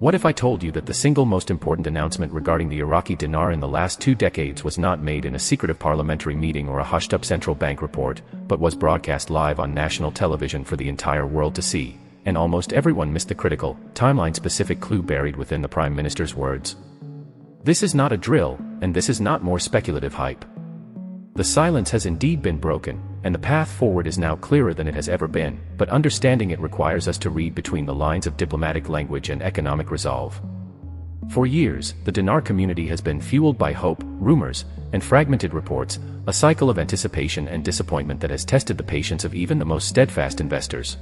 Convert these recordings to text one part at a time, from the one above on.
What if I told you that the single most important announcement regarding the Iraqi dinar in the last 2 decades was not made in a secretive parliamentary meeting or a hushed-up central bank report, but was broadcast live on national television for the entire world to see, and almost everyone missed the critical, timeline-specific clue buried within the Prime Minister's words? This is not a drill, and this is not more speculative hype. The silence has indeed been broken, and the path forward is now clearer than it has ever been, but understanding it requires us to read between the lines of diplomatic language and economic resolve. For years, the dinar community has been fueled by hope, rumors, and fragmented reports, a cycle of anticipation and disappointment that has tested the patience of even the most steadfast investors.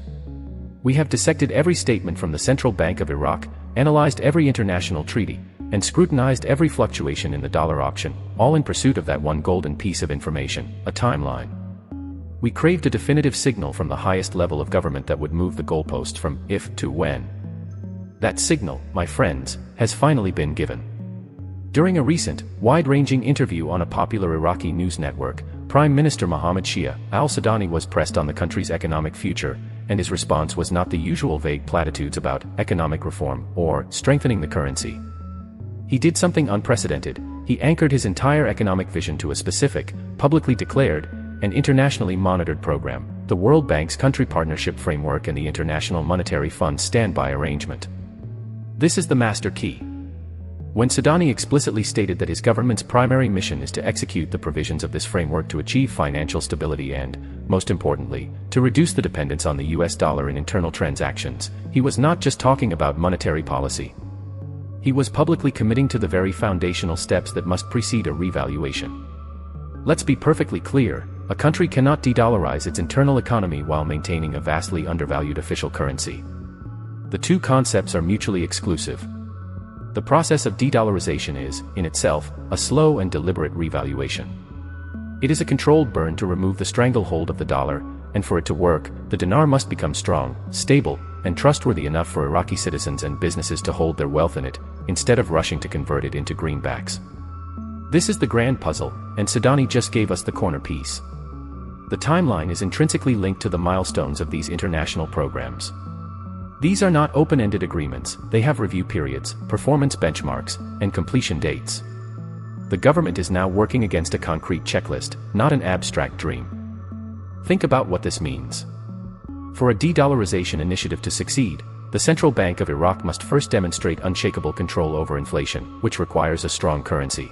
We have dissected every statement from the Central Bank of Iraq, analyzed every international treaty, and scrutinized every fluctuation in the dollar auction, all in pursuit of that one golden piece of information, a timeline. We craved a definitive signal from the highest level of government that would move the goalpost from if to when. That signal, my friends, has finally been given. During a recent, wide-ranging interview on a popular Iraqi news network, Prime Minister Mohammed Shia Al-Sudani was pressed on the country's economic future, and his response was not the usual vague platitudes about economic reform or strengthening the currency. He did something unprecedented. He anchored his entire economic vision to a specific, publicly declared, and internationally monitored program, the World Bank's Country Partnership Framework and the International Monetary Fund's Standby Arrangement. This is the master key. When Sudani explicitly stated that his government's primary mission is to execute the provisions of this framework to achieve financial stability and, most importantly, to reduce the dependence on the US dollar in internal transactions, he was not just talking about monetary policy. He was publicly committing to the very foundational steps that must precede a revaluation. Let's be perfectly clear, a country cannot de-dollarize its internal economy while maintaining a vastly undervalued official currency. The two concepts are mutually exclusive. The process of de-dollarization is, in itself, a slow and deliberate revaluation. It is a controlled burn to remove the stranglehold of the dollar, and for it to work, the dinar must become strong, stable, and trustworthy enough for Iraqi citizens and businesses to hold their wealth in it, instead of rushing to convert it into greenbacks. This is the grand puzzle, and Sudani just gave us the corner piece. The timeline is intrinsically linked to the milestones of these international programs. These are not open-ended agreements, they have review periods, performance benchmarks, and completion dates. The government is now working against a concrete checklist, not an abstract dream. Think about what this means. For a de-dollarization initiative to succeed, the Central Bank of Iraq must first demonstrate unshakable control over inflation, which requires a strong currency.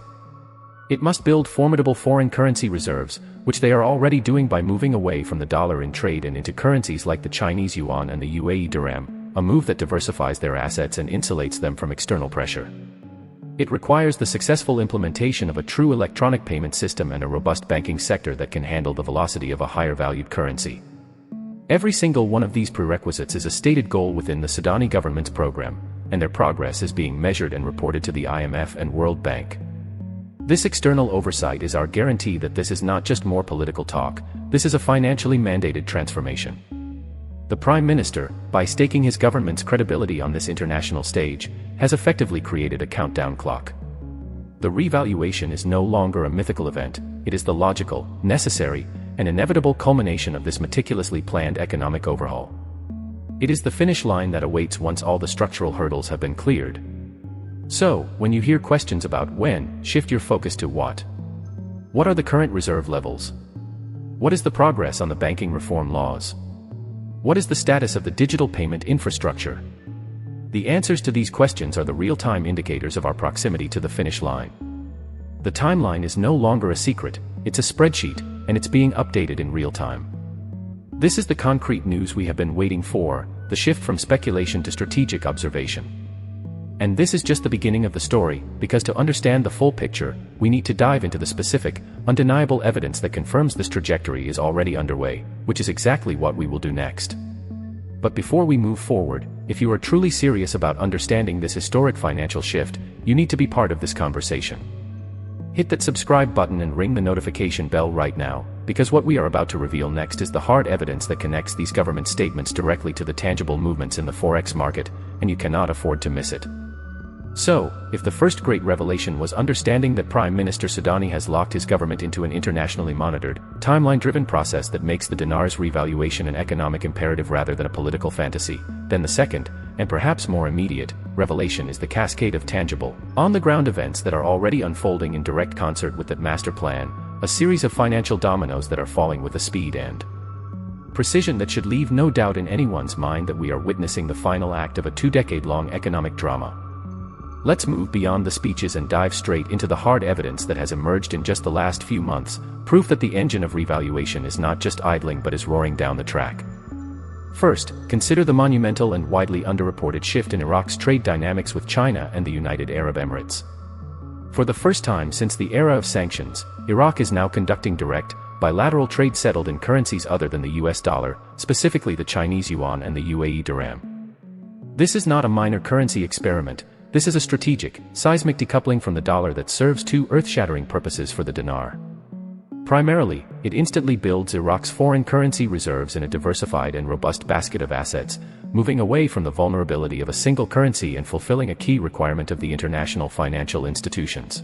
It must build formidable foreign currency reserves, which they are already doing by moving away from the dollar in trade and into currencies like the Chinese yuan and the UAE dirham, a move that diversifies their assets and insulates them from external pressure. It requires the successful implementation of a true electronic payment system and a robust banking sector that can handle the velocity of a higher-valued currency. Every single one of these prerequisites is a stated goal within the Sudani government's program, and their progress is being measured and reported to the IMF and World Bank. This external oversight is our guarantee that this is not just more political talk, this is a financially mandated transformation. The Prime Minister, by staking his government's credibility on this international stage, has effectively created a countdown clock. The revaluation is no longer a mythical event, it is the logical, necessary, and inevitable culmination of this meticulously planned economic overhaul. It is the finish line that awaits once all the structural hurdles have been cleared. So, when you hear questions about when, shift your focus to what. What are the current reserve levels? What is the progress on the banking reform laws? What is the status of the digital payment infrastructure? The answers to these questions are the real-time indicators of our proximity to the finish line. The timeline is no longer a secret, it's a spreadsheet, and it's being updated in real time. This is the concrete news we have been waiting for, the shift from speculation to strategic observation. And this is just the beginning of the story, because to understand the full picture, we need to dive into the specific, undeniable evidence that confirms this trajectory is already underway, which is exactly what we will do next. But before we move forward, if you are truly serious about understanding this historic financial shift, you need to be part of this conversation. Hit that subscribe button and ring the notification bell right now, because what we are about to reveal next is the hard evidence that connects these government statements directly to the tangible movements in the forex market, and you cannot afford to miss it. So, if the first great revelation was understanding that Prime Minister Sudani has locked his government into an internationally monitored, timeline-driven process that makes the dinar's revaluation an economic imperative rather than a political fantasy, then the second, and perhaps more immediate, revelation is the cascade of tangible, on-the-ground events that are already unfolding in direct concert with that master plan, a series of financial dominoes that are falling with a speed and precision that should leave no doubt in anyone's mind that we are witnessing the final act of a two-decade-long economic drama. Let's move beyond the speeches and dive straight into the hard evidence that has emerged in just the last few months, proof that the engine of revaluation is not just idling but is roaring down the track. First, consider the monumental and widely underreported shift in Iraq's trade dynamics with China and the United Arab Emirates. For the first time since the era of sanctions, Iraq is now conducting direct, bilateral trade settled in currencies other than the US dollar, specifically the Chinese yuan and the UAE dirham. This is not a minor currency experiment. This is a strategic, seismic decoupling from the dollar that serves two earth-shattering purposes for the dinar. Primarily, it instantly builds Iraq's foreign currency reserves in a diversified and robust basket of assets, moving away from the vulnerability of a single currency and fulfilling a key requirement of the international financial institutions.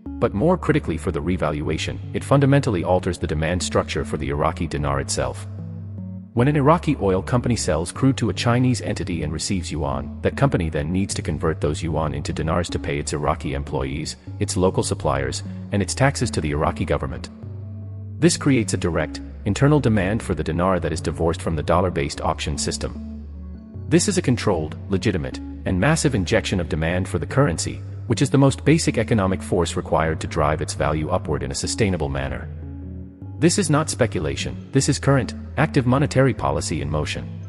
But more critically for the revaluation, it fundamentally alters the demand structure for the Iraqi dinar itself. When an Iraqi oil company sells crude to a Chinese entity and receives yuan, that company then needs to convert those yuan into dinars to pay its Iraqi employees, its local suppliers, and its taxes to the Iraqi government. This creates a direct, internal demand for the dinar that is divorced from the dollar-based auction system. This is a controlled, legitimate, and massive injection of demand for the currency, which is the most basic economic force required to drive its value upward in a sustainable manner. This is not speculation, this is current, active monetary policy in motion.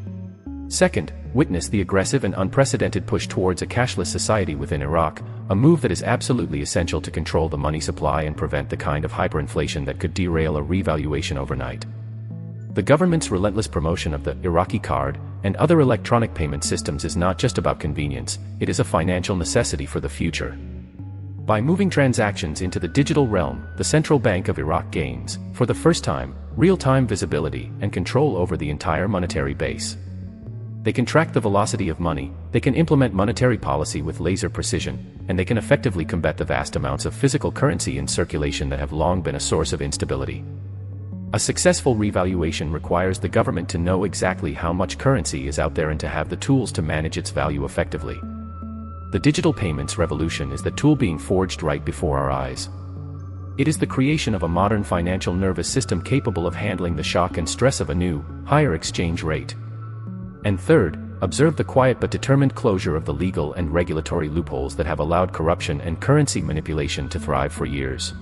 Second, witness the aggressive and unprecedented push towards a cashless society within Iraq, a move that is absolutely essential to control the money supply and prevent the kind of hyperinflation that could derail a revaluation overnight. The government's relentless promotion of the Iraqi card and other electronic payment systems is not just about convenience, it is a financial necessity for the future. By moving transactions into the digital realm, the Central Bank of Iraq gains, for the first time, real-time visibility and control over the entire monetary base. They can track the velocity of money, they can implement monetary policy with laser precision, and they can effectively combat the vast amounts of physical currency in circulation that have long been a source of instability. A successful revaluation requires the government to know exactly how much currency is out there and to have the tools to manage its value effectively. The digital payments revolution is the tool being forged right before our eyes. It is the creation of a modern financial nervous system capable of handling the shock and stress of a new, higher exchange rate. And third, observe the quiet but determined closure of the legal and regulatory loopholes that have allowed corruption and currency manipulation to thrive for years.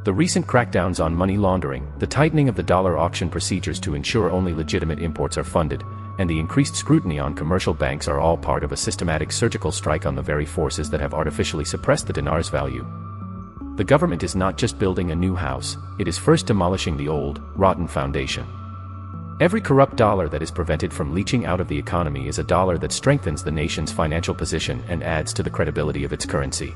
The recent crackdowns on money laundering, the tightening of the dollar auction procedures to ensure only legitimate imports are funded, and the increased scrutiny on commercial banks are all part of a systematic surgical strike on the very forces that have artificially suppressed the dinar's value. The government is not just building a new house, it is first demolishing the old, rotten foundation. Every corrupt dollar that is prevented from leaching out of the economy is a dollar that strengthens the nation's financial position and adds to the credibility of its currency.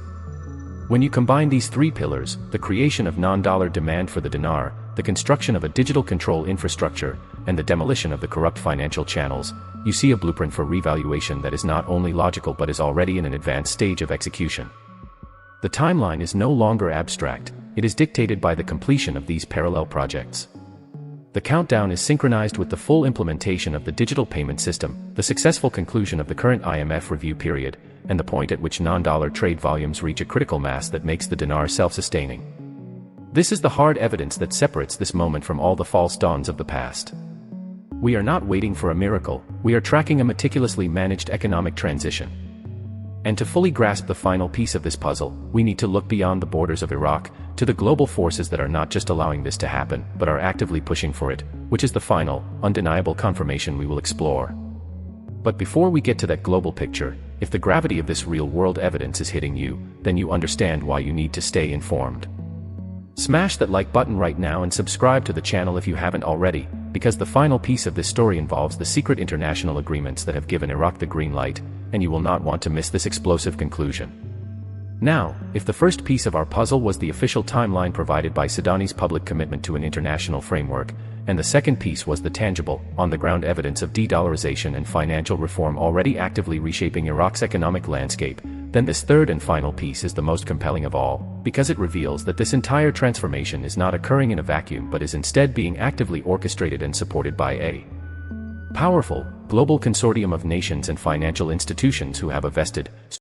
When you combine these three pillars, the creation of non-dollar demand for the dinar, the construction of a digital control infrastructure, and the demolition of the corrupt financial channels, you see a blueprint for revaluation that is not only logical but is already in an advanced stage of execution. The timeline is no longer abstract, it is dictated by the completion of these parallel projects. The countdown is synchronized with the full implementation of the digital payment system, the successful conclusion of the current IMF review period, and the point at which non-dollar trade volumes reach a critical mass that makes the dinar self-sustaining. This is the hard evidence that separates this moment from all the false dawns of the past. We are not waiting for a miracle, we are tracking a meticulously managed economic transition. And to fully grasp the final piece of this puzzle, we need to look beyond the borders of Iraq, to the global forces that are not just allowing this to happen, but are actively pushing for it, which is the final, undeniable confirmation we will explore. But before we get to that global picture, if the gravity of this real-world evidence is hitting you, then you understand why you need to stay informed. Smash that like button right now and subscribe to the channel if you haven't already, because the final piece of this story involves the secret international agreements that have given Iraq the green light, and you will not want to miss this explosive conclusion. Now, if the first piece of our puzzle was the official timeline provided by Sudani's public commitment to an international framework, and the second piece was the tangible, on-the-ground evidence of de-dollarization and financial reform already actively reshaping Iraq's economic landscape, then this third and final piece is the most compelling of all, because it reveals that this entire transformation is not occurring in a vacuum but is instead being actively orchestrated and supported by a Powerful, global consortium of nations and financial institutions who have a vested